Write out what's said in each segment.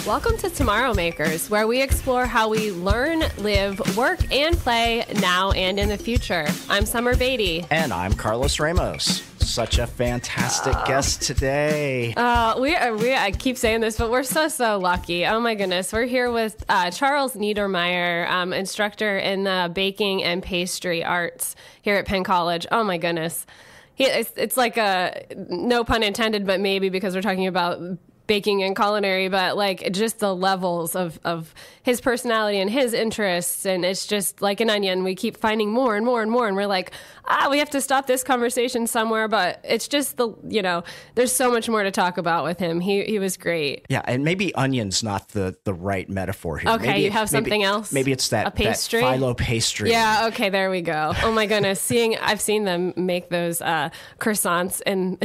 Welcome to Tomorrow Makers, where we explore how we learn, live, work, and play now and in the future. I'm Summer Beatty. And I'm Carlos Ramos. Such a fantastic guest today. I keep saying this, but we're so lucky. Oh my goodness. We're here with Charles Niedermeyer, instructor in the baking and pastry arts here at Penn College. Oh my goodness. It's like a, no pun intended, but maybe because we're talking about baking and culinary, but like just the levels of his personality and his interests. And it's just like an onion. We keep finding more and more and more. And we're like, we have to stop this conversation somewhere. But it's just there's so much more to talk about with him. He was great. Yeah. And maybe onion's not the right metaphor here. Okay. Maybe you have something else? Maybe it's a pastry? That phyllo pastry. Yeah. Okay. There we go. Oh my goodness. I've seen them make those croissants in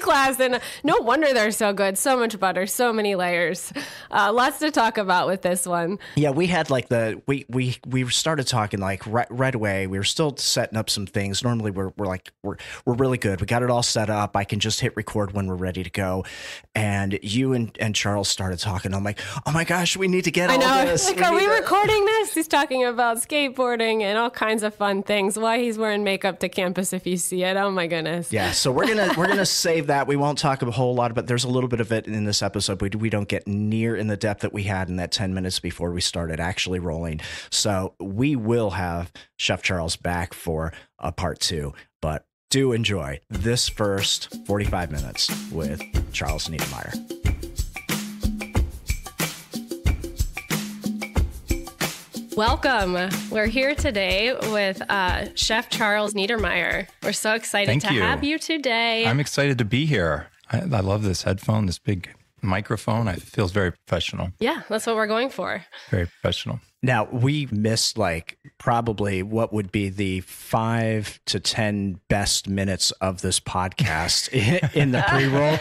class, and no wonder they're so good. So much butter, so many layers. Lots to talk about with this one. Yeah, we had like we started talking like right away. We were still setting up some things. Normally we're really good. We got it all set up. I can just hit record when we're ready to go. And you and Charles started talking. I'm like, oh my gosh, we need to get all this. Like, are we recording this? He's talking about skateboarding and all kinds of fun things. Why he's wearing makeup to campus if you see it. Oh my goodness. Yeah, so we're gonna save that. We won't talk a whole lot, but there's a little bit of it in this episode. We don't get near in the depth that we had in that 10 minutes before we started actually rolling. So we will have Chef Charles back for a part 2, but do enjoy this first 45 minutes with Charles Niedermeyer. Welcome. We're here today with Chef Charles Niedermeyer. We're so excited to have you today. I'm excited to be here. I love this headphone, this big microphone. It feels very professional. Yeah, that's what we're going for. Very professional. Now, we missed like probably what would be the 5 to 10 best minutes of this podcast in the pre-roll.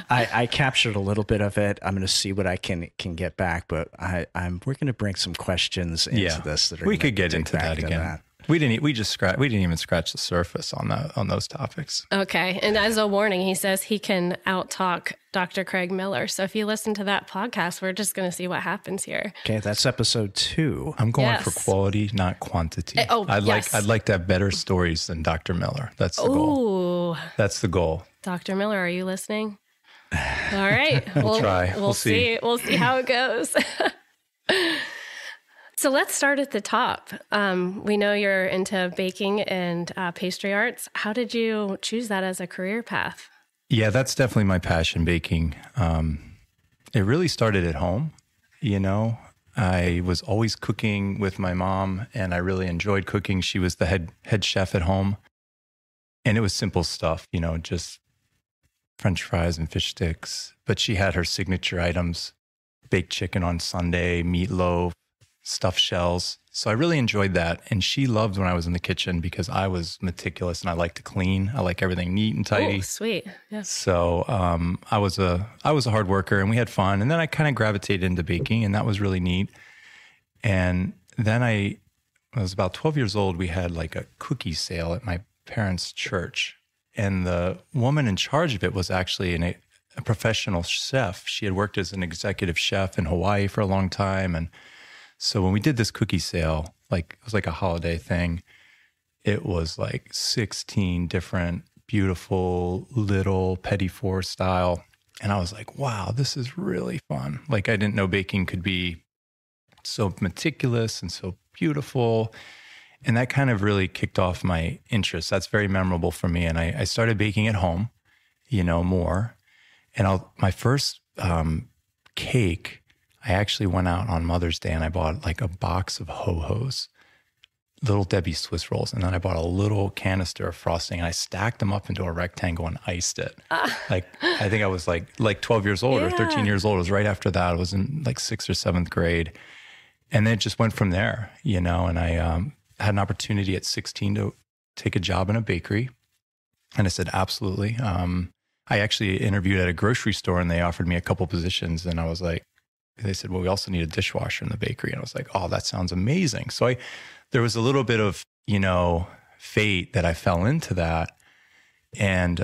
I captured a little bit of it. I'm going to see what I can get back, but we're going to bring some questions into this. That are we could get into that again. We didn't even scratch the surface on those topics. Okay. And as a warning, he says he can out-talk Dr. Craig Miller. So if you listen to that podcast, we're just going to see what happens here. Okay, that's episode 2. I'm going for quality, not quantity. I'd like to have better stories than Dr. Miller. That's the goal. That's the goal. Dr. Miller, are you listening? All right. We'll try. We'll see. We'll see how it goes. So let's start at the top. We know you're into baking and pastry arts. How did you choose that as a career path? Yeah, that's definitely my passion, baking. It really started at home. You know, I was always cooking with my mom, and I really enjoyed cooking. She was the head chef at home. And it was simple stuff, you know, just French fries and fish sticks. But she had her signature items, baked chicken on Sunday, meatloaf, stuffed shells. So I really enjoyed that. And she loved when I was in the kitchen because I was meticulous and I like to clean. I like everything neat and tidy. Oh, sweet. Yes. So I was a hard worker and we had fun. And then I kind of gravitated into baking and that was really neat. And then I was about 12 years old. We had like a cookie sale at my parents' church. And the woman in charge of it was actually a professional chef. She had worked as an executive chef in Hawaii for a long time. And so when we did this cookie sale, like it was like a holiday thing, it was like 16 different beautiful little petit four style. And I was like, wow, this is really fun. Like I didn't know baking could be so meticulous and so beautiful. And that kind of really kicked off my interest. That's very memorable for me. And I started baking at home, you know, more. And my first cake, I actually went out on Mother's Day and I bought like a box of Ho-Hos, Little Debbie Swiss rolls. And then I bought a little canister of frosting and I stacked them up into a rectangle and iced it. Like, I think I was like 12 years old or 13 years old. It was right after that. I was in like 6th or 7th grade. And then it just went from there, you know, and I had an opportunity at 16 to take a job in a bakery. And I said, absolutely. I actually interviewed at a grocery store and they offered me a couple positions. And I was like, they said, well, we also need a dishwasher in the bakery. And I was like, oh, that sounds amazing. So there was a little bit of, you know, fate that I fell into that. And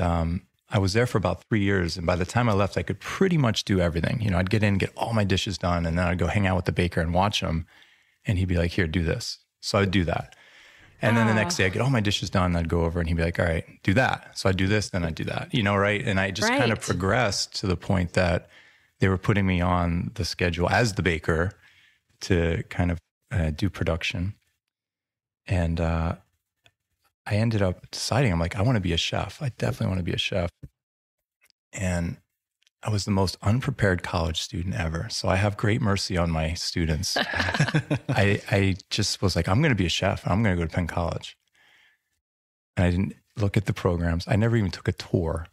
I was there for about 3 years. And by the time I left, I could pretty much do everything. You know, I'd get in, get all my dishes done, and then I'd go hang out with the baker and watch him. And he'd be like, here, do this. So I'd do that. And then the next day I'd get all my dishes done. And I'd go over and he'd be like, all right, do that. So I'd do this, then I'd do that, you know, right? And I just kind of progressed to the point that they were putting me on the schedule as the baker to kind of do production. And I ended up deciding, I'm like, I want to be a chef. I definitely want to be a chef. And I was the most unprepared college student ever. So I have great mercy on my students. I just was like, I'm going to be a chef. I'm going to go to Penn College. And I didn't look at the programs. I never even took a tour.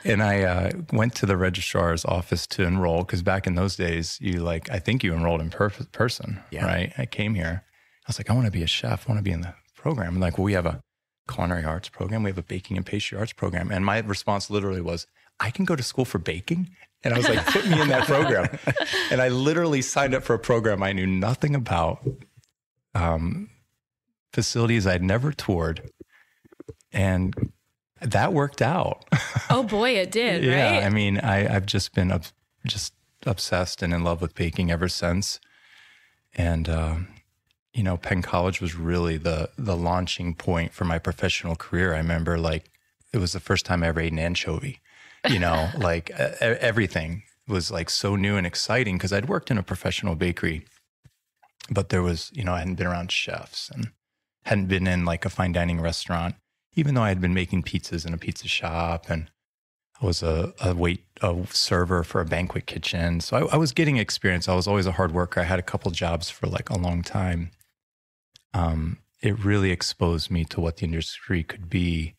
and I went to the registrar's office to enroll, because back in those days, I think you enrolled in person, right? I came here. I was like, I want to be a chef. I want to be in the program. And like, well, we have a culinary arts program. We have a baking and pastry arts program. And my response literally was, I can go to school for baking? And I was like, put me in that program. And I literally signed up for a program I knew nothing about, facilities I'd never toured. And that worked out. Oh boy, it did, yeah, right? I mean, I've just been just obsessed and in love with baking ever since. And, you know, Penn College was really the launching point for my professional career. I remember like, it was the first time I ever ate an anchovy, you know, like everything was like so new and exciting, because I'd worked in a professional bakery, but there was, you know, I hadn't been around chefs and hadn't been in like a fine dining restaurant, even though I had been making pizzas in a pizza shop, and I was a server for a banquet kitchen. So I was getting experience. I was always a hard worker. I had a couple jobs for like a long time. It really exposed me to what the industry could be.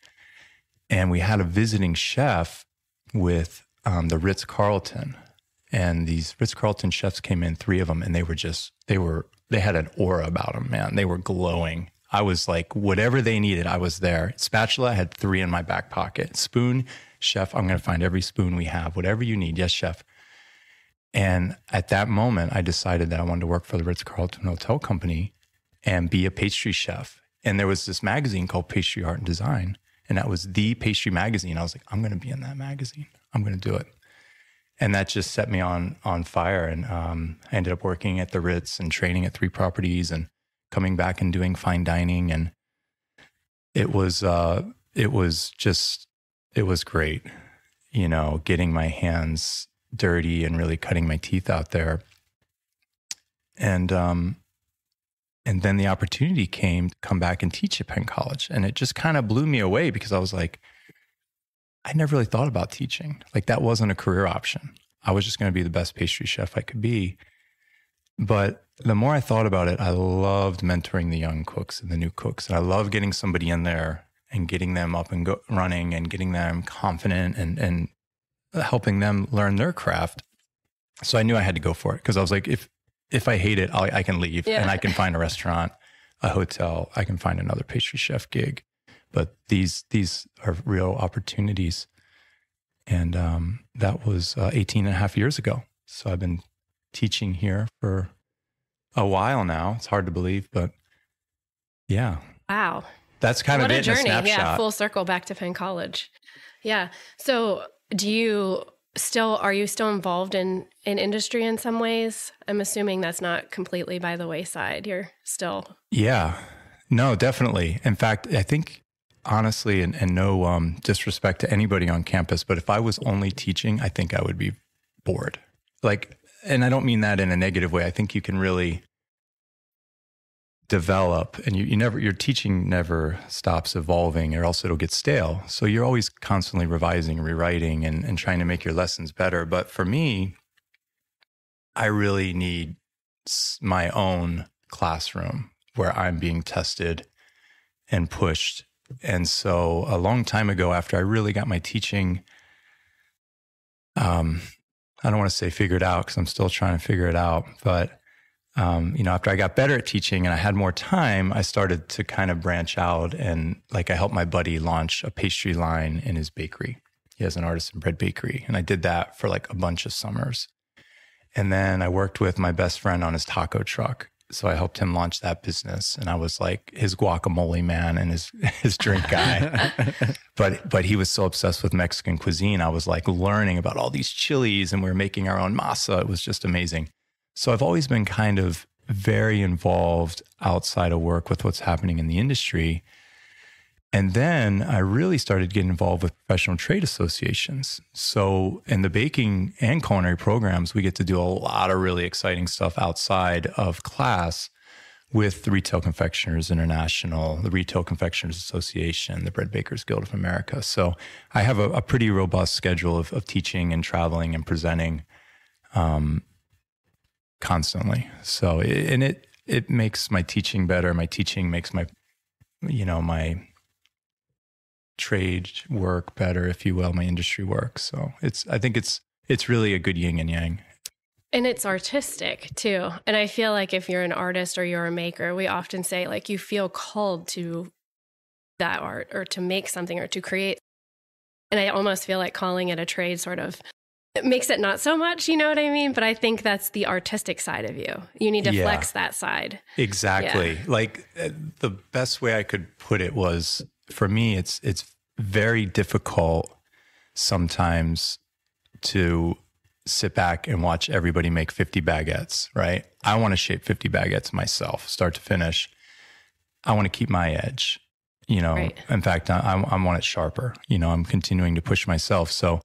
And we had a visiting chef with the Ritz-Carlton. And these Ritz-Carlton chefs came in, 3 of them, and they had an aura about them, man. They were glowing. I was like, whatever they needed, I was there. Spatula, I had 3 in my back pocket. Spoon, chef, I'm going to find every spoon we have. Whatever you need, yes, chef. And at that moment, I decided that I wanted to work for the Ritz-Carlton Hotel Company and be a pastry chef. And there was this magazine called Pastry Art and Design, and that was the pastry magazine. I was like, I'm going to be in that magazine. I'm going to do it. And that just set me on fire. And I ended up working at the Ritz and training at 3 properties and coming back and doing fine dining. And it was great, you know, getting my hands dirty and really cutting my teeth out there. And then the opportunity came to come back and teach at Penn College. And it just kind of blew me away, because I was like, I never really thought about teaching. Like, that wasn't a career option. I was just going to be the best pastry chef I could be. But the more I thought about it, I loved mentoring the young cooks and the new cooks. And I love getting somebody in there and getting them up and running and getting them confident and helping them learn their craft. So I knew I had to go for it, because I was like, if I hate it, I can leave and I can find a restaurant, a hotel, I can find another pastry chef gig. But these are real opportunities. And that was 18 and a half years ago. So I've been teaching here for a while now. It's hard to believe, but yeah. Wow. That's kind of it in a snapshot. Yeah, full circle back to Penn College. Yeah. So are you still involved in industry in some ways? I'm assuming that's not completely by the wayside. You're still. Yeah, no, definitely. In fact, I think honestly, and no disrespect to anybody on campus, but if I was only teaching, I think I would be bored. Like, and I don't mean that in a negative way. I think you can really develop, and your teaching never stops evolving, or else it'll get stale. So you're always constantly revising, rewriting, and trying to make your lessons better. But for me, I really need my own classroom where I'm being tested and pushed. And so a long time ago, after I really got my teaching, I don't want to say figured out, because I'm still trying to figure it out, but after I got better at teaching and I had more time, I started to kind of branch out, and like I helped my buddy launch a pastry line in his bakery. He has an artisan bread bakery, and I did that for like a bunch of summers. And then I worked with my best friend on his taco truck, So I helped him launch that business, and I was like his guacamole man and his drink guy. but he was so obsessed with Mexican cuisine. I was like learning about all these chilies, and we were making our own masa. It was just amazing. So I've always been kind of very involved outside of work with what's happening in the industry. And then I really started getting involved with professional trade associations. So in the baking and culinary programs, we get to do a lot of really exciting stuff outside of class with the Retail Confectioners International, the Retail Confectioners Association, the Bread Bakers Guild of America. So I have a pretty robust schedule of teaching and traveling and presenting constantly. So, it makes my teaching better. My teaching makes my trade work better, if you will, my industry work. So I think it's really a good yin and yang. And it's artistic too. And I feel like if you're an artist or you're a maker, we often say like you feel called to that art or to make something or to create. And I almost feel like calling it a trade sort of it makes it not so much, you know what I mean? But I think that's the artistic side of you. You need to flex that side. Exactly. Yeah. Like the best way I could put it was, for me, it's very difficult sometimes to sit back and watch everybody make 50 baguettes, right? I want to shape 50 baguettes myself, start to finish. I want to keep my edge, Right. In fact, I want it sharper. I'm continuing to push myself. So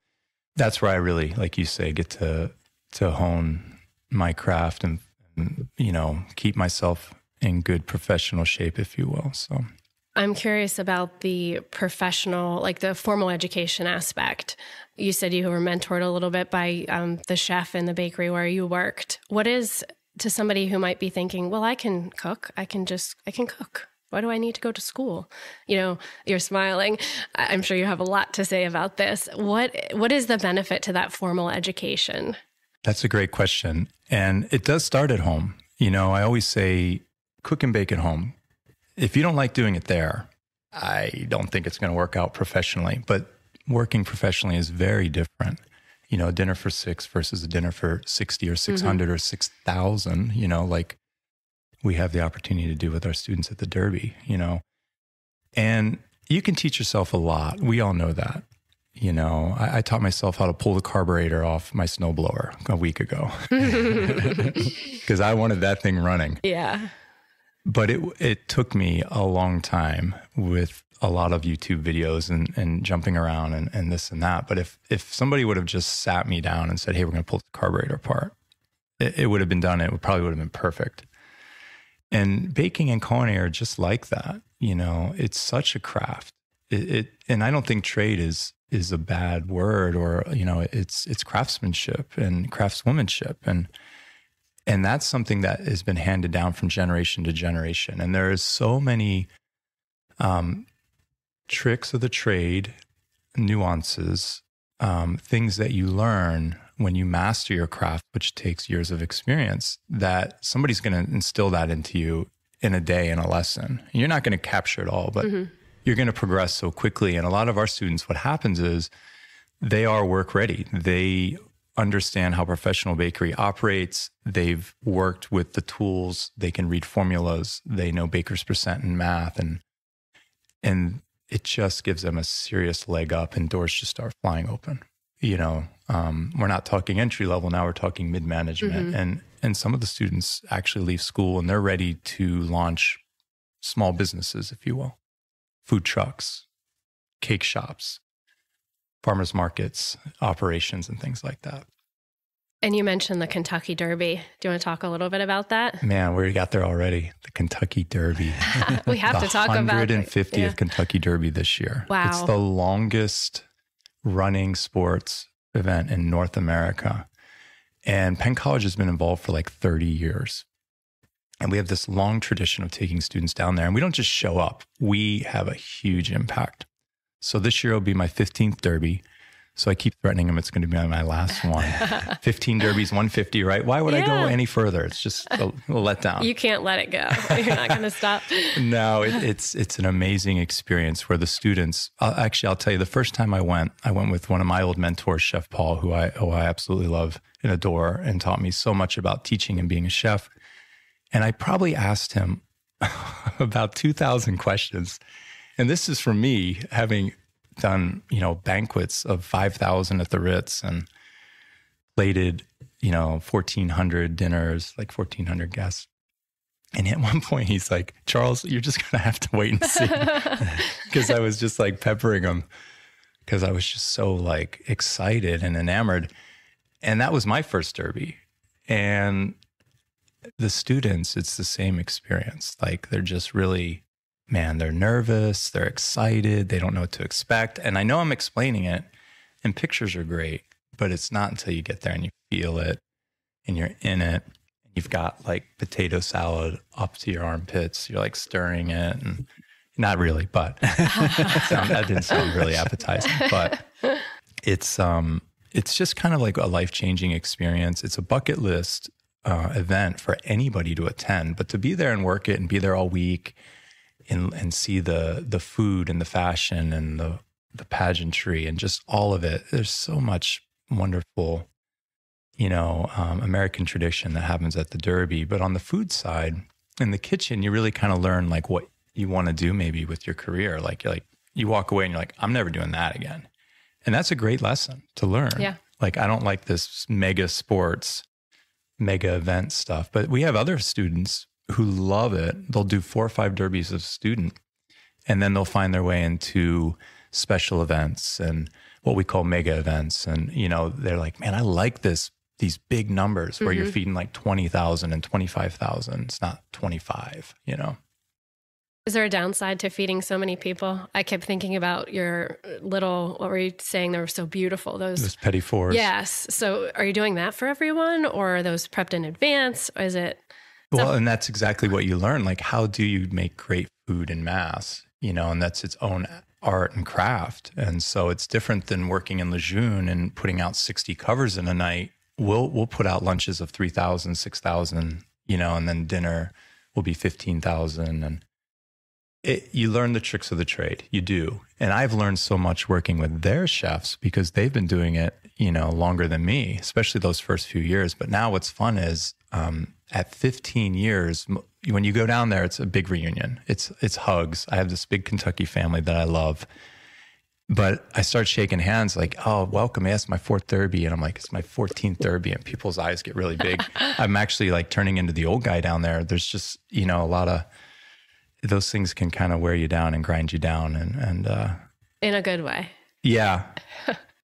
that's where I really, like you say, get to hone my craft and keep myself in good professional shape, if you will. So I'm curious about the professional, like the formal education aspect. You said you were mentored a little bit by the chef in the bakery where you worked. What is, to somebody who might be thinking, well, I can cook. I can cook. Why do I need to go to school? You're smiling. I'm sure you have a lot to say about this. What is the benefit to that formal education? That's a great question. And it does start at home. I always say, cook and bake at home. If you don't like doing it there, I don't think it's going to work out professionally. But working professionally is very different. A dinner for 6 versus a dinner for 60 or 600 or 6,000, like we have the opportunity to do with our students at the Derby, And you can teach yourself a lot. We all know that. I taught myself how to pull the carburetor off my snowblower a week ago because I wanted that thing running. Yeah. But it took me a long time with a lot of YouTube videos and jumping around and this and that. But if somebody would have just sat me down and said, hey, we're going to pull the carburetor apart, it would have been done. It probably would have been perfect. And baking and culinary are just like that. It's such a craft. And I don't think trade is a bad word, or, it's craftsmanship and craftswomanship. And that's something that has been handed down from generation to generation. And there is so many tricks of the trade, nuances, things that you learn when you master your craft, which takes years of experience, that somebody's going to instill that into you in a day in a lesson. You're not going to capture it all, but you're going to progress so quickly. And a lot of our students, what happens is they are work ready. They understand how professional bakery operates. They've worked with the tools. They can read formulas. They know baker's percent in math. And it just gives them a serious leg up, and doors just start flying open. We're not talking entry level now, we're talking mid-management. And some of the students actually leave school and they're ready to launch small businesses, if you will, food trucks, cake shops, farmers markets, operations, and things like that. And you mentioned the Kentucky Derby. Do you want to talk a little bit about that? Man, we got there already. The Kentucky Derby. We have to talk about the 150th Kentucky Derby this year. Wow. It's the longest running sports event in North America. And Penn College has been involved for like 30 years. And we have this long tradition of taking students down there. And we don't just show up. We have a huge impact. So this year will be my 15th Derby. So I keep threatening them it's going to be my last one. 15 Derbies, 150, right? Why would I go any further? It's just a letdown. You can't let it go. You're not going to stop. No, it's an amazing experience where the students, I'll tell you, the first time I went with one of my old mentors, Chef Paul, who I absolutely love and adore, and taught me so much about teaching and being a chef. And I probably asked him about 2,000 questions. And this is from me having done, banquets of 5,000 at the Ritz and plated, 1,400 dinners, like 1,400 guests. And at one point he's like, Charles, you're just going to have to wait and see. Because I was just like peppering him because I was just so like excited and enamored. And that was my first Derby. And the students, it's the same experience. Like they're just really, man, they're nervous, they're excited, they don't know what to expect. And I know I'm explaining it and pictures are great, but it's not until you get there and you feel it and you're in it. You've got like potato salad up to your armpits. You're like stirring it, and not really, but that didn't sound really appetizing. But it's just kind of like a life-changing experience. It's a bucket list event for anybody to attend, but to be there and work it and be there all week and see the food and the fashion and the pageantry and just all of it. There's so much wonderful American tradition that happens at the Derby. But on the food side, in the kitchen, you really kind of learn like what you want to do maybe with your career. Like you walk away and you're like, I'm never doing that again. And that's a great lesson to learn. Yeah. Like, I don't like this mega sports, mega event stuff, but we have other students who love it. They'll do 4 or 5 Derbies as a student, and then they'll find their way into special events and what we call mega events. And, they're like, man, I like these big numbers where you're feeding like 20,000 and 25,000. It's not 25, Is there a downside to feeding so many people? I kept thinking about your what were you saying? They were so beautiful. Those petit fours. Yes. So are you doing that for everyone, or are those prepped in advance? Or is it? Well, and that's exactly what you learn. Like, how do you make great food in mass? And that's its own art and craft. And so it's different than working in Lejeune and putting out 60 covers in a night. We'll put out lunches of 3,000, 6,000, and then dinner will be 15,000. And you learn the tricks of the trade. You do. And I've learned so much working with their chefs because they've been doing it, longer than me, especially those first few years. But now what's fun is at 15 years, when you go down there, it's a big reunion. It's hugs. I have this big Kentucky family that I love. But I start shaking hands like, oh, welcome. It's my 4th Derby. And I'm like, it's my 14th Derby. And people's eyes get really big. I'm actually like turning into the old guy down there. There's just, a lot of those things can kind of wear you down and grind you down. And in a good way. Yeah.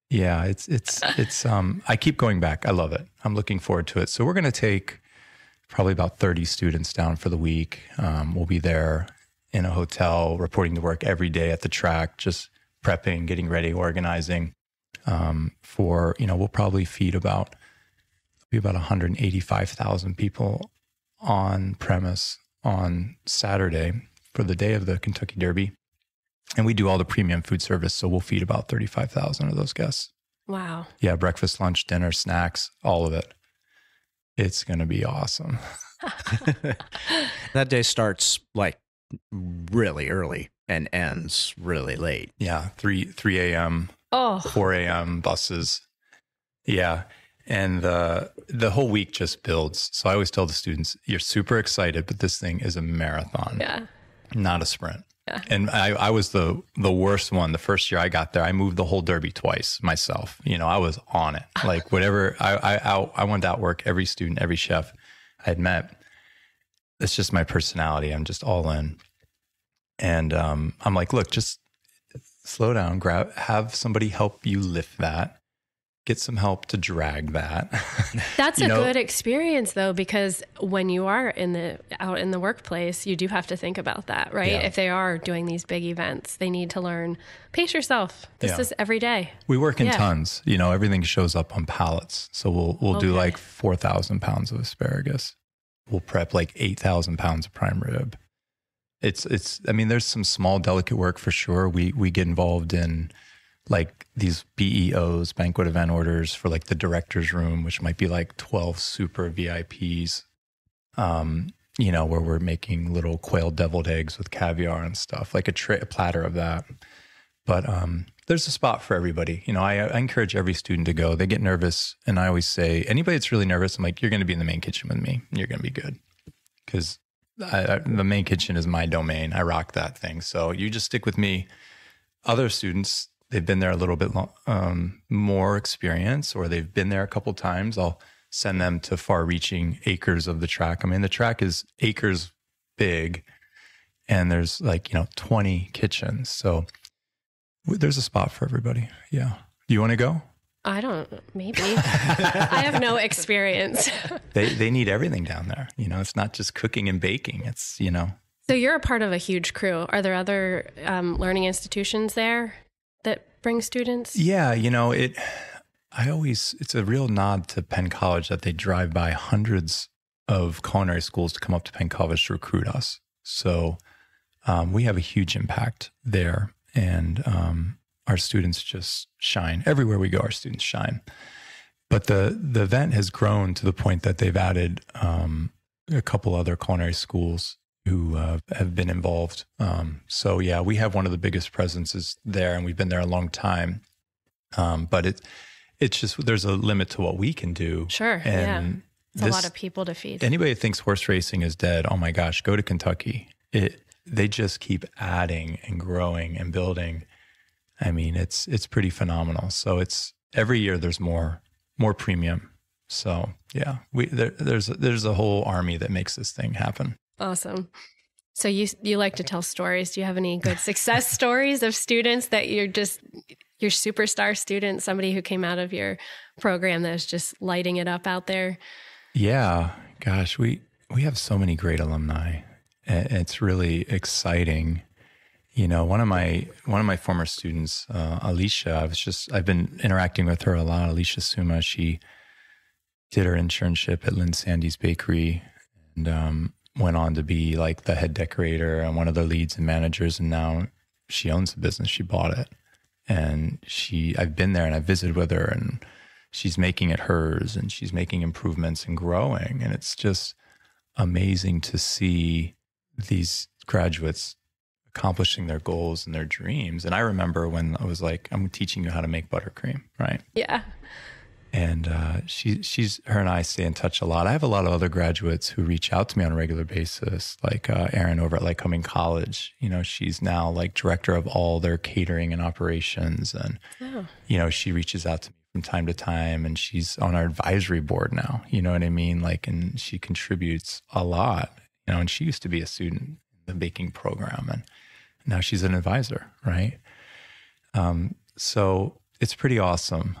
Yeah. It's I keep going back. I love it. I'm looking forward to it. So we're going to take probably about 30 students down for the week. We'll be there in a hotel, reporting to work every day at the track, just prepping, getting ready, organizing for, we'll probably feed about 185,000 people on premise on Saturday for the day of the Kentucky Derby. And we do all the premium food service. So we'll feed about 35,000 of those guests. Wow. Yeah. Breakfast, lunch, dinner, snacks, all of it. It's going to be awesome. That day starts like really early and ends really late. Yeah, 3 a.m., 4 a.m. buses. Yeah, and the whole week just builds. So I always tell the students, you're super excited, but this thing is a marathon, not a sprint. Yeah. And I was the worst one. The first year I got there, I moved the whole Derby twice myself. I was on it. Like whatever, I wanted to outwork every student, every chef I had met. It's just my personality. I'm just all in. And I'm like, look, just slow down, have somebody help you lift that, get some help to drag that. That's a good experience though, because when you are out in the workplace, you do have to think about that, right? Yeah. If they are doing these big events, they need to learn, pace yourself. This is every day. We work in tons, everything shows up on pallets. So we'll do like 4,000 pounds of asparagus. We'll prep like 8,000 pounds of prime rib. I mean, there's some small delicate work for sure. We get involved in like these BEOs, banquet event orders for like the director's room, which might be like 12 super VIPs, where we're making little quail deviled eggs with caviar and stuff, like a platter of that. But there's a spot for everybody. I encourage every student to go. They get nervous. And I always say, anybody that's really nervous, I'm like, you're going to be in the main kitchen with me. And you're going to be good. because the main kitchen is my domain. I rock that thing. So you just stick with me. Other students, they've been there a little bit more experience, or they've been there a couple times. I'll send them to far-reaching acres of the track. I mean, the track is acres big, and there's 20 kitchens. So there's a spot for everybody. Yeah. Do you want to go? I don't, maybe. I have no experience. They need everything down there. It's not just cooking and baking. It's, So you're a part of a huge crew. Are there other learning institutions there that bring students? Yeah, it's a real nod to Penn College that they drive by hundreds of culinary schools to come up to Penn College to recruit us. So we have a huge impact there, and our students just shine. Everywhere we go, our students shine. But the event has grown to the point that they've added a couple other culinary schools who have been involved. So yeah, we have one of the biggest presences there, and we've been there a long time. But it's just, there's a limit to what we can do. Sure, and it's a lot of people to feed. Anybody that thinks horse racing is dead, oh my gosh, go to Kentucky. They just keep adding and growing and building. I mean, it's pretty phenomenal. So it's every year there's more premium. So yeah, there's a whole army that makes this thing happen. Awesome. So you like to tell stories. Do you have any good success stories of students that your superstar student, somebody who came out of your program that is just lighting it up out there? Yeah, gosh, we have so many great alumni. It's really exciting. One of my former students, Alicia, I've been interacting with her a lot. Alicia Suma, she did her internship at Lynn Sandy's Bakery, and went on to be like the head decorator and one of the leads and managers. And now she owns the business. She bought it, and I've been there and I visited with her, and she's making it hers, and she's making improvements and growing. And it's just amazing to see these graduates accomplishing their goals and their dreams. And I remember when I was like, I'm teaching you how to make buttercream, right? Yeah. And her and I stay in touch a lot. I have a lot of other graduates who reach out to me on a regular basis, like Erin over at Lycoming College. She's now like director of all their catering and operations. And, she reaches out to me from time to time, and she's on our advisory board now, you know what I mean? And she contributes a lot, and she used to be a student in the baking program, and now she's an advisor, right? So it's pretty awesome.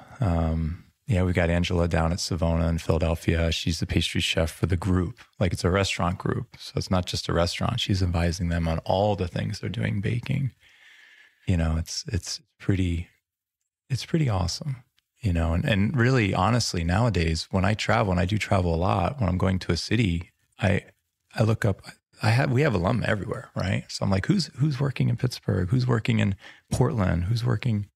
Yeah, we got Angela down at Savona in Philadelphia. She's the pastry chef for the group. Like, it's a restaurant group. So it's not just a restaurant. She's advising them on all the things they're doing baking. It's pretty awesome, and really, honestly, nowadays, when I travel, and I do travel a lot, when I'm going to a city, I look up, we have alumni everywhere, right? So I'm like, who's working in Pittsburgh? Who's working in Portland? Who's working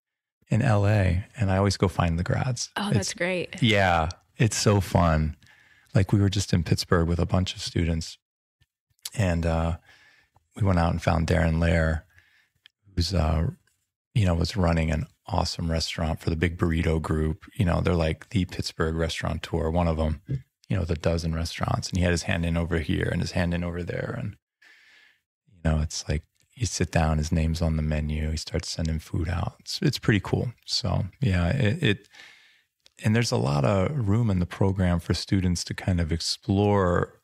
in LA? And I always go find the grads. Oh, that's great. Yeah. It's so fun. Like, we were just in Pittsburgh with a bunch of students, and we went out and found Darren Lair, who's, was running an awesome restaurant for the Big Burrito Group. They're like the Pittsburgh restaurateur, one of them, the dozen restaurants. And he had his hand in over here and his hand in over there. And, it's like, you sit down, his name's on the menu. He starts sending food out. It's pretty cool. So yeah, and there's a lot of room in the program for students to kind of explore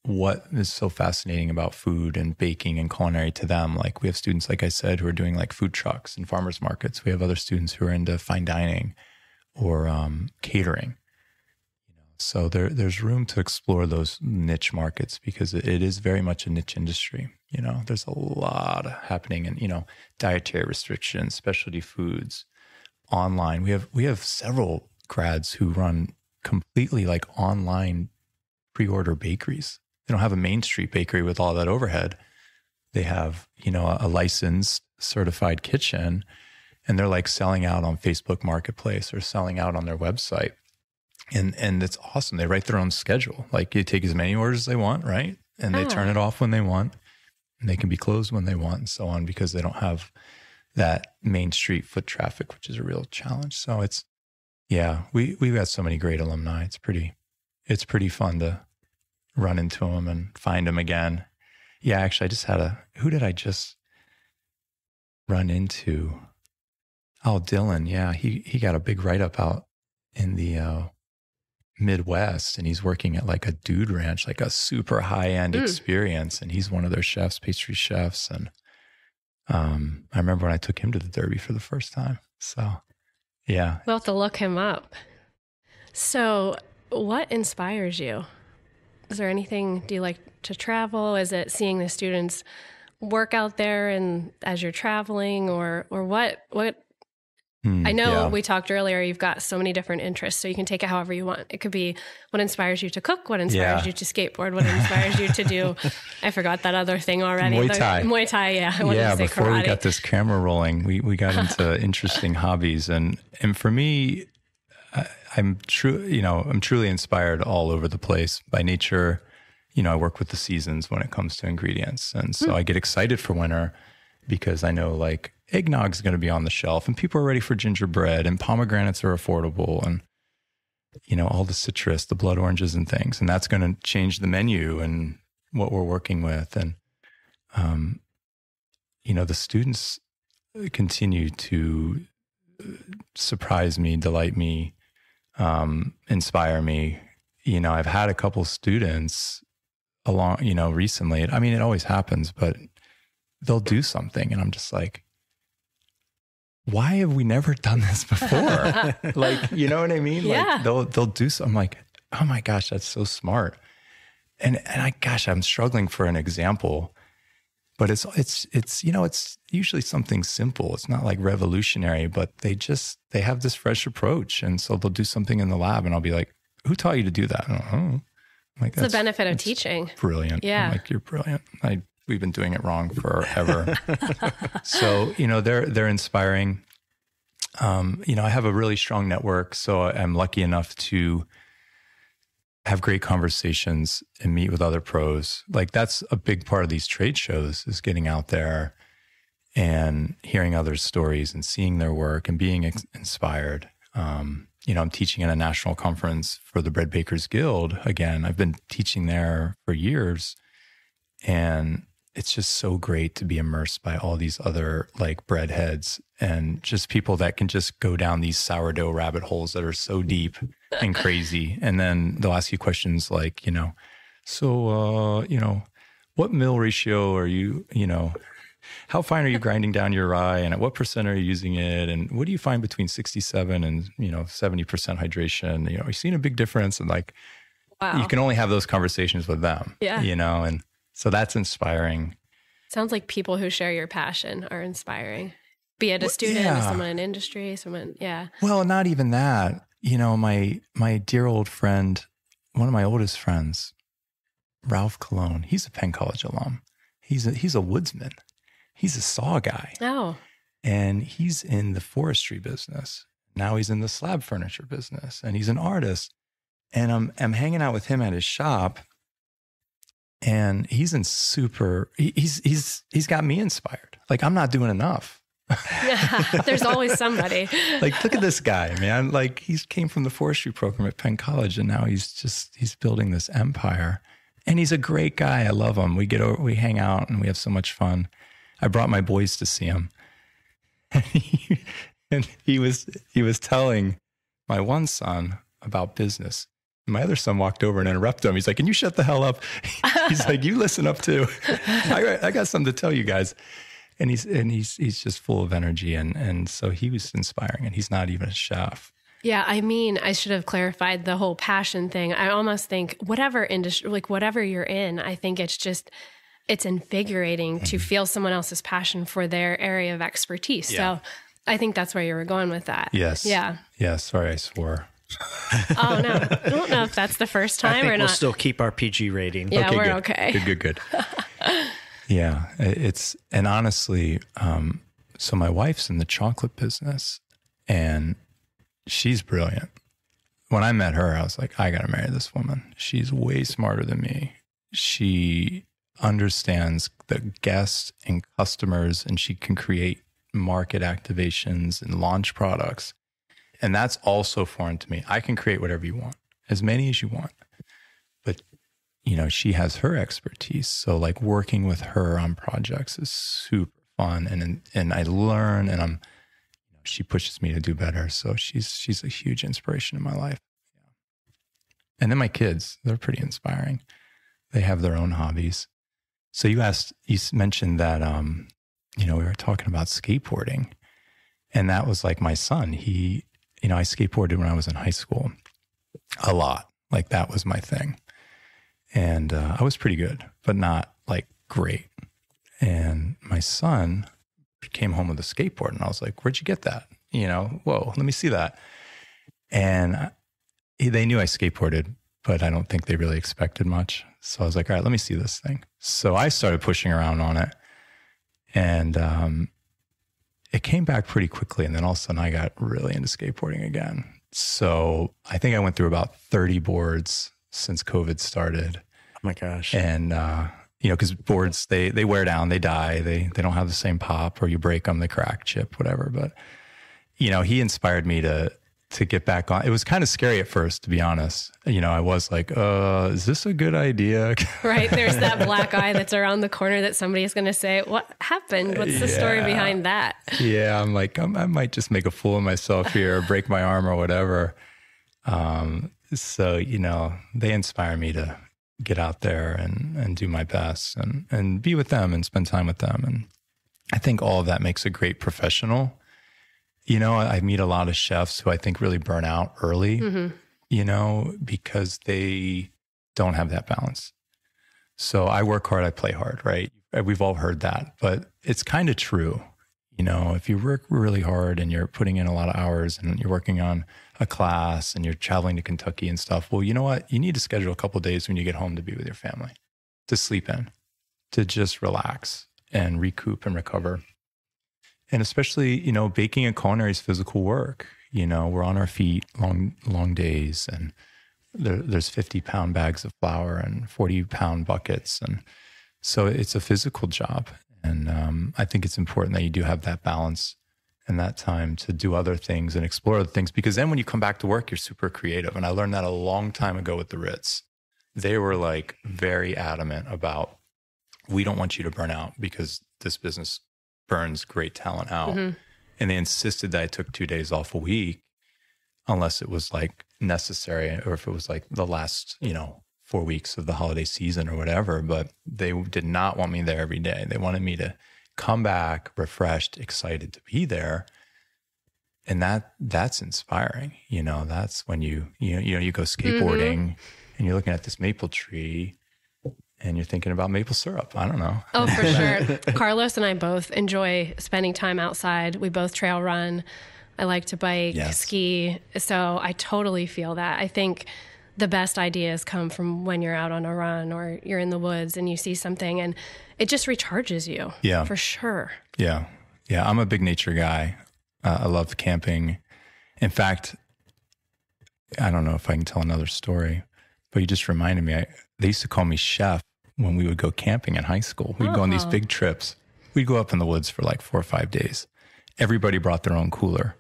what is so fascinating about food and baking and culinary to them. Like, we have students, like I said, who are doing like food trucks and farmers markets. We have other students who are into fine dining or catering. So there's room to explore those niche markets, because it is very much a niche industry. There's a lot happening in, dietary restrictions, specialty foods, online. We have several grads who run completely like online pre-order bakeries. They don't have a Main Street bakery with all that overhead. They have, a licensed certified kitchen, and they're like selling out on Facebook Marketplace or selling out on their website. And it's awesome. They write their own schedule. Like, you take as many orders as they want, right? And they turn it off when they want, and they can be closed when they want, and so on, because they don't have that Main Street foot traffic, which is a real challenge. So we've got so many great alumni. It's pretty fun to run into him and find him again. Yeah, actually, I just had who did I just run into? Oh, Dylan. Yeah, he got a big write-up out in the Midwest, and he's working at like a dude ranch, like a super high-end experience. And he's one of their chefs, pastry chefs. And I remember when I took him to the Derby for the first time. So, yeah. We'll have to look him up. So what inspires you? Is there anything, do you like to travel? Is it seeing the students work out there and as you're traveling, or what? I know we talked earlier, you've got so many different interests, so you can take it however you want. It could be what inspires you to cook, what inspires you to skateboard, what inspires you to do, I forgot that other thing already. Muay Thai. Muay Thai, yeah. I wanted to say before karate. We got this camera rolling, we got into interesting hobbies. And for me, I'm truly inspired all over the place by nature. I work with the seasons when it comes to ingredients. And so I get excited for winter because I know like eggnog's going to be on the shelf and people are ready for gingerbread and pomegranates are affordable and, all the citrus, the blood oranges and things. And that's going to change the menu and what we're working with. And, the students continue to surprise me, delight me, inspire me. I've had a couple students along, recently. I mean, it always happens, but they'll do something and I'm just like, why have we never done this before? Like, you know what I mean? Yeah. Like they'll do something. I'm like, oh my gosh, that's so smart. And I'm struggling for an example, but it's usually something simple. It's not like revolutionary, but they have this fresh approach. And so they'll do something in the lab and I'll be like, who taught you to do that? I don't know. Like, it's the benefit of teaching. Brilliant. Yeah. I'm like, you're brilliant. We've been doing it wrong forever. So, they're inspiring. I have a really strong network. So I'm lucky enough to have great conversations and meet with other pros. Like that's a big part of these trade shows is getting out there and hearing others' stories and seeing their work and being inspired. I'm teaching at a national conference for the Bread Bakers Guild. Again, I've been teaching there for years and it's just so great to be immersed by all these other like bread heads and just people that can just go down these sourdough rabbit holes that are so deep and crazy. And then they'll ask you questions like, what mill ratio are you, how fine are you grinding down your rye and at what percent are you using it? And what do you find between 67 and, 70% hydration? Are you seeing a big difference? And like, wow. You can only have those conversations with them, and so that's inspiring. Sounds like people who share your passion are inspiring. Be it a student, someone in industry, someone, yeah. Well, not even that. My dear old friend, one of my oldest friends, Ralph Colon, he's a Penn College alum. He's a woodsman. He's a saw guy. Oh. And he's in the forestry business. Now he's in the slab furniture business and he's an artist. And I'm hanging out with him at his shop. And he's got me inspired. Like I'm not doing enough. There's always somebody. Like, look at this guy, man. Like he came from the forestry program at Penn College and now he's building this empire and he's a great guy. I love him. We hang out and we have so much fun. I brought my boys to see him and he was telling my one son about business. My other son walked over and interrupted him. He's like, can you shut the hell up? He's like, you listen up too. I got something to tell you guys. And he's just full of energy. And so he was inspiring and he's not even a chef. Yeah. I mean, I should have clarified the whole passion thing. I almost think whatever industry, like whatever you're in, I think it's invigorating to feel someone else's passion for their area of expertise. Yeah. So I think that's where you were going with that. Yes. Yeah. Yeah. Sorry, I swore. Oh no! I don't know if that's the first time I think or we'll not. still keep our PG rating. Yeah, okay, we're good. okay. Good. Yeah, and honestly, so my wife's in the chocolate business, and she's brilliant. When I met her, I was like, I gotta marry this woman. She's way smarter than me. She understands the guests and customers, and she can create market activations and launch products. And that's also foreign to me. I can create whatever you want, as many as you want. But she has her expertise. So like working with her on projects is super fun, and I learn, and she pushes me to do better. So she's a huge inspiration in my life. And then my kids, they're pretty inspiring. They have their own hobbies. So you mentioned that, we were talking about skateboarding, and that was like my son. I skateboarded when I was in high school a lot. Like that was my thing. And I was pretty good, but not like great. And my son came home with a skateboard, and I was like, where'd you get that? Whoa, let me see that. And they knew I skateboarded, but I don't think they really expected much. So I was like, all right, let me see this thing. So I started pushing around on it, and it came back pretty quickly. And then all of a sudden I got really into skateboarding again. So I think I went through about 30 boards since COVID started. Oh my gosh. And, because boards, they wear down, they die, they don't have the same pop, or you break them, they crack, chip, whatever. But, he inspired me to get back on. It was kind of scary at first, to be honest. I was like, is this a good idea? Right. There's that black eye that's around the corner that somebody's going to say, what happened? What's the story behind that? Yeah. I'm like, I might just make a fool of myself here, or break my arm or whatever. So, they inspire me to get out there and do my best and be with them and spend time with them. And I think all of that makes a great professional. I meet a lot of chefs who I think really burn out early, because they don't have that balance. So I work hard, I play hard, right? We've all heard that, but it's kind of true. If you work really hard and you're putting in a lot of hours and you're working on a class and you're traveling to Kentucky and stuff, well, you know what? You need to schedule a couple of days when you get home to be with your family, to sleep in, to just relax and recoup and recover. And especially, baking and culinary is physical work. We're on our feet, long days, and there's 50-pound bags of flour and 40-pound buckets. And so it's a physical job. And I think it's important that you do have that balance and that time to do other things and explore other things, because then when you come back to work, you're super creative. And I learned that a long time ago with the Ritz. They were like very adamant about, we don't want you to burn out because this business burns great talent out. Mm-hmm. And they insisted that I took 2 days off a week, unless it was like necessary, or if it was like the last, 4 weeks of the holiday season or whatever. But they did not want me there every day. They wanted me to come back refreshed, excited to be there. And that's inspiring. That's when you go skateboarding, mm-hmm. and you're looking at this maple tree and you're thinking about maple syrup. I don't know. Oh, for sure. Carlos and I both enjoy spending time outside. We both trail run. I like to bike, yes. ski. So I totally feel that. I think the best ideas come from when you're out on a run or you're in the woods and you see something and it just recharges you. Yeah. For sure. Yeah. Yeah. I'm a big nature guy. I love camping. In fact, I don't know if I can tell another story, but you just reminded me. They used to call me chef when we would go camping in high school. We'd go on these big trips. We'd go up in the woods for like 4 or 5 days. Everybody brought their own cooler.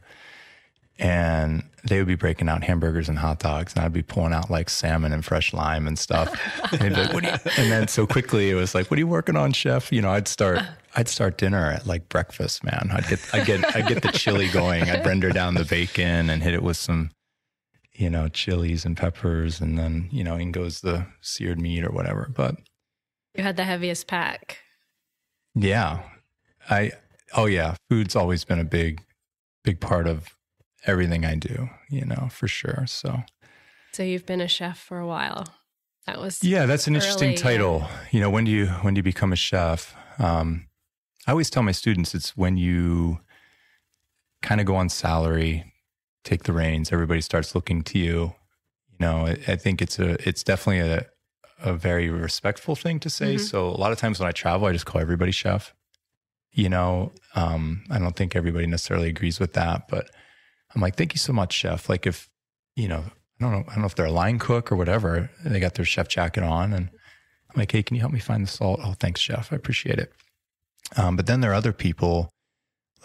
And they would be breaking out hamburgers and hot dogs, and I'd be pulling out like salmon and fresh lime and stuff. And they'd be like, and then so quickly it was like, what are you working on, chef? I'd start dinner at like breakfast, man. I'd get the chili going. I'd render down the bacon and hit it with some, chilies and peppers, and then, in goes the seared meat or whatever. But you had the heaviest pack. Yeah. Food's always been a big part of everything I do, for sure. So you've been a chef for a while. That was that's an interesting title. Yeah. When do you become a chef? I always tell my students it's when you kind of go on salary, take the reins, everybody starts looking to you. I think it's definitely a very respectful thing to say. Mm-hmm. So a lot of times when I travel, I just call everybody chef. I don't think everybody necessarily agrees with that, but I'm like, thank you so much, chef. Like if, I don't know if they're a line cook or whatever, they got their chef jacket on, and I'm like, hey, can you help me find the salt? Oh, thanks, chef. I appreciate it. But then there are other people,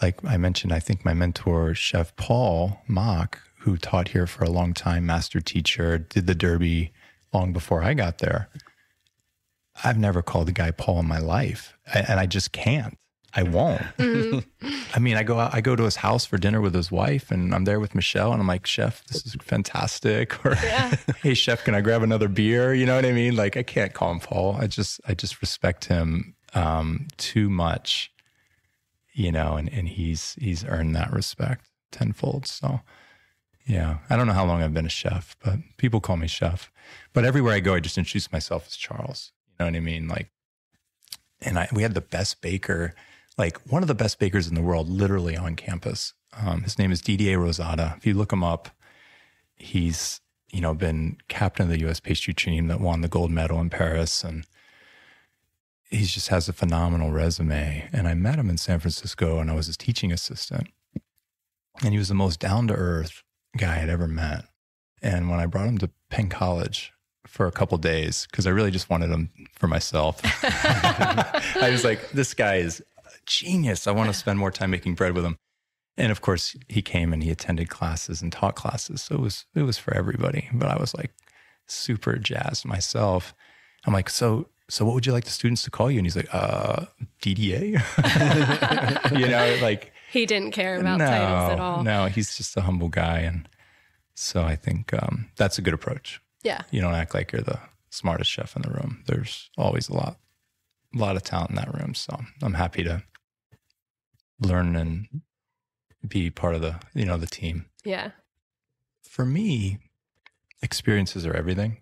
like I mentioned, I think my mentor, Chef Paul Mock, who taught here for a long time, master teacher, did the Derby long before I got there. I've never called the guy Paul in my life, and I just can't. I won't. I mean, I go to his house for dinner with his wife, and I'm there with Michelle, and I'm like, chef, this is fantastic. Or, hey, chef, can I grab another beer? You know what I mean? Like, I can't call him Paul. I just respect him too much, you know, and he's earned that respect tenfold. So, yeah, I don't know how long I've been a chef, but people call me chef. But everywhere I go, I just introduce myself as Charles. You know what I mean? Like, and we had the best baker, like one of the best bakers in the world, literally on campus. His name is Didier Rosada. If you look him up, he's, you know, been captain of the U.S. pastry team that won the gold medal in Paris. And he just has a phenomenal resume. And I met him in San Francisco, and I was his teaching assistant. And he was the most down-to-earth guy I'd ever met. And when I brought him to Penn College for a couple of days, because I really just wanted him for myself, I was like, this guy is a genius. I want to spend more time making bread with him. And of course, he came and he attended classes and taught classes. So it was for everybody. But I was like super jazzed myself. I'm like, so what would you like the students to call you? And he's like, DDA? You know, like. He didn't care about titles at all. No, he's just a humble guy. And so I think that's a good approach. Yeah. You don't act like you're the smartest chef in the room. There's always a lot of talent in that room. So I'm happy to learn and be part of the team. Yeah. For me, experiences are everything.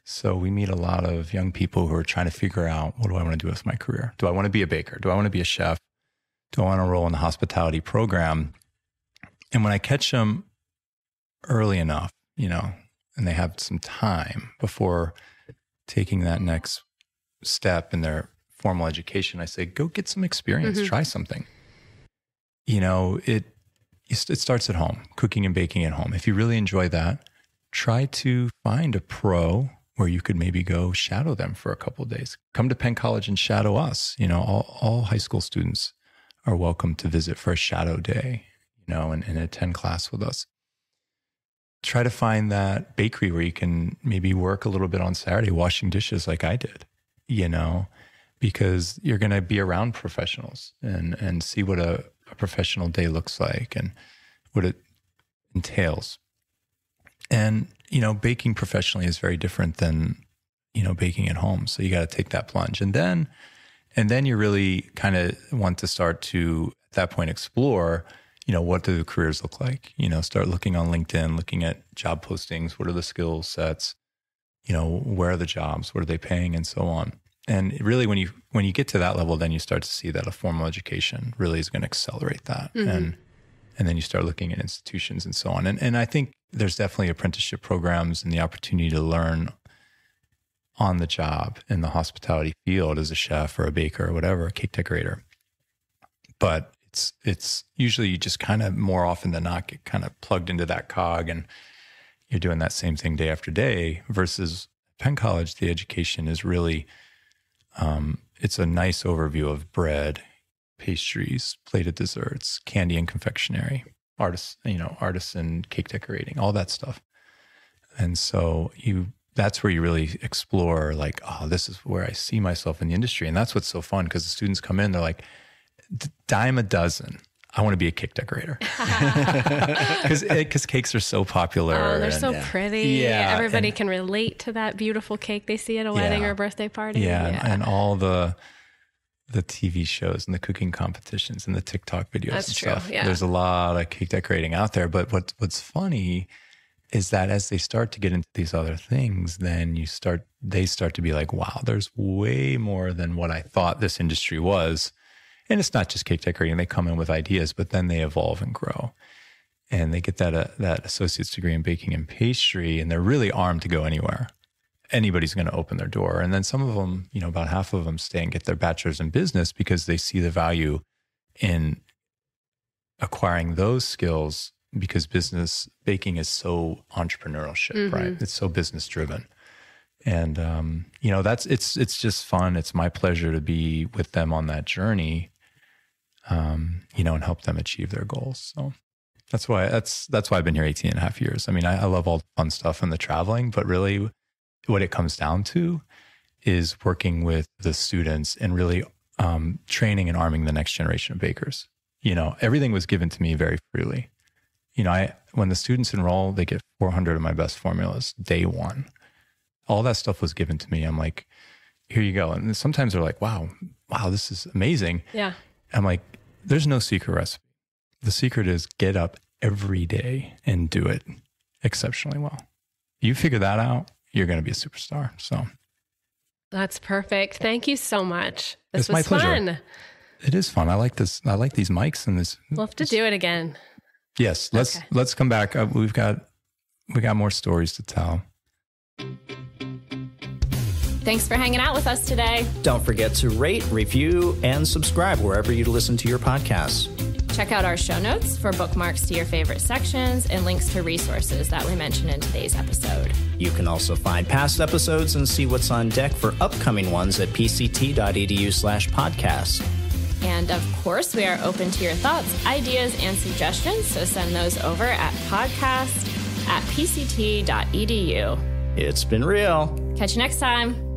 So we meet a lot of young people who are trying to figure out, what do I want to do with my career? Do I want to be a baker? Do I want to be a chef? Do I want to roll in the hospitality program? And when I catch them early enough, you know, and they have some time before taking that next step in their formal education, I say, go get some experience, try something. You know, it starts at home, cooking and baking at home. If you really enjoy that, try to find a pro where you could maybe go shadow them for a couple of days. Come to Penn College and shadow us. You know, all high school students are welcome to visit for a shadow day, you know, and attend class with us. Try to find that bakery where you can maybe work a little bit on Saturday washing dishes like I did, you know, because you're going to be around professionals and see what a professional day looks like and what it entails. And, you know, baking professionally is very different than, you know, baking at home. So you got to take that plunge. And then you really kind of want to start to, at that point, explore, you know, what do the careers look like? You know, start looking on LinkedIn, looking at job postings. What are the skill sets? You know, where are the jobs? What are they paying? And so on. And really, when you get to that level, then you start to see that a formal education really is going to accelerate that. And then you start looking at institutions and so on. And I think there's definitely apprenticeship programs and the opportunity to learn on the job in the hospitality field as a chef or a baker or whatever, a cake decorator. But it's usually you just kind of more often than not get kind of plugged into that cog and you're doing that same thing day after day versus Penn College. The education is really, it's a nice overview of bread, pastries, plated desserts, candy and confectionery, artisan cake decorating, all that stuff. And so that's where you really explore like, oh, this is where I see myself in the industry. And that's what's so fun because the students come in, they're like, dime a dozen. I want to be a cake decorator because cakes are so popular. Oh, they're so pretty. Yeah, everybody can relate to that beautiful cake they see at a wedding or a birthday party. Yeah, and all the TV shows and the cooking competitions and the TikTok videos and stuff. Yeah. There's a lot of cake decorating out there. But what's funny is that as they start to get into these other things, then they start to be like, wow, there's way more than what I thought this industry was. And it's not just cake decorating. They come in with ideas, but then they evolve and grow. And they get that associate's degree in baking and pastry, and they're really armed to go anywhere. Anybody's going to open their door. And then some of them, you know, about half of them stay and get their bachelor's in business because they see the value in acquiring those skills because baking is so entrepreneurship, right? It's so business driven. And, you know, it's just fun. It's my pleasure to be with them on that journey, you know, and help them achieve their goals. So that's why I've been here 18 and a half years. I mean, I love all the fun stuff and the traveling, but really what it comes down to is working with the students and really training and arming the next generation of bakers. Everything was given to me very freely. When the students enroll, they get 400 of my best formulas day one. All that stuff was given to me. I'm like, here you go. And sometimes they're like, wow, this is amazing. Yeah. I'm like, there's no secret recipe. The secret is get up every day and do it exceptionally well. You figure that out, you're going to be a superstar. So that's perfect. Thank you so much. This was my pleasure. Fun. It is fun. I like this. I like these mics and this. We'll have to do it again. Yes. Let's come back. We got more stories to tell. Thanks for hanging out with us today. Don't forget to rate, review, and subscribe wherever you listen to your podcasts. Check out our show notes for bookmarks to your favorite sections and links to resources that we mentioned in today's episode. You can also find past episodes and see what's on deck for upcoming ones at pct.edu/podcast. And of course, we are open to your thoughts, ideas, and suggestions, so send those over at podcast@pct.edu. It's been real. Catch you next time.